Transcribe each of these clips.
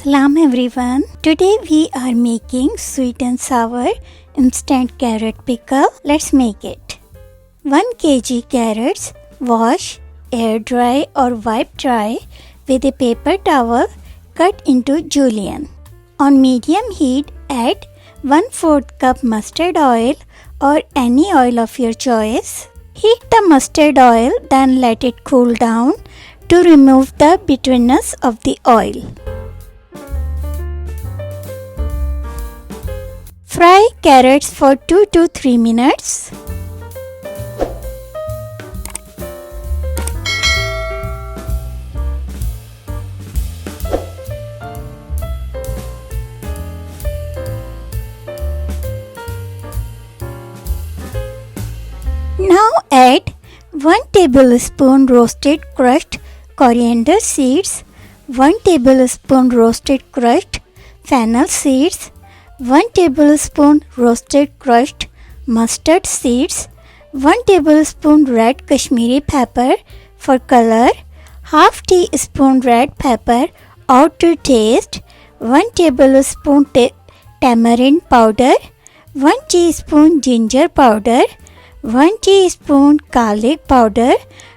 Salam everyone. Today we are making sweet and sour instant carrot pickle. Let's make it. 1 kg carrots wash, air dry or wipe dry with a paper towel, cut into julienne. On medium heat add 1/4 cup mustard oil or any oil of your choice. Heat the mustard oil, then let it cool down to remove the bitterness of the oil. Fry carrots for 2 to 3 minutes. Now add 1 tablespoon roasted crushed coriander seeds, 1 tablespoon roasted crushed fennel seeds, 1 tablespoon roasted crushed mustard seeds, 1 tablespoon red Kashmiri pepper for color, half teaspoon red pepper or to taste, 1 tablespoon tamarind powder, 1 teaspoon ginger powder, 1 teaspoon garlic powder,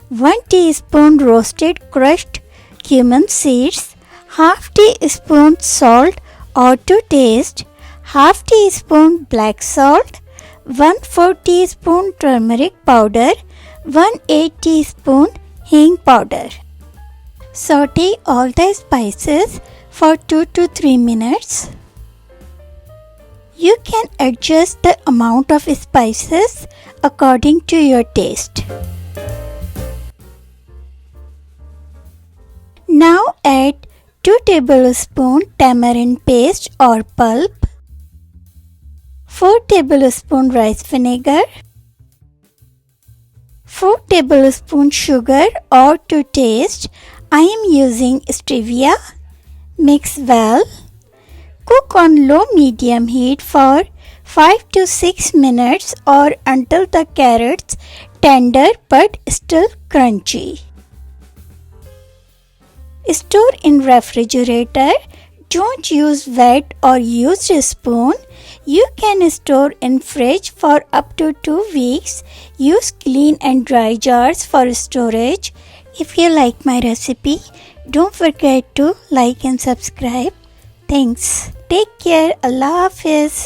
1 teaspoon roasted crushed cumin seeds, half teaspoon salt or to taste, half teaspoon black salt, 1/4 teaspoon turmeric powder, 1/8 teaspoon hain powder. Saute all the spices for 2 to 3 minutes. You can adjust the amount of spices according to your taste. Now add 2 tablespoon tamarind paste or pulp, 4 tablespoon rice vinegar, 4 tablespoon sugar or to taste. I am using stevia. Mix well. Cook on low-medium heat for 5 to 6 minutes or until the carrots tender but still crunchy. Store in refrigerator. Don't use wet or used spoon. You can store in fridge for up to 2 weeks. Use clean and dry jars for storage. If you like my recipe, don't forget to like and subscribe. Thanks. Take care. Allah Hafiz.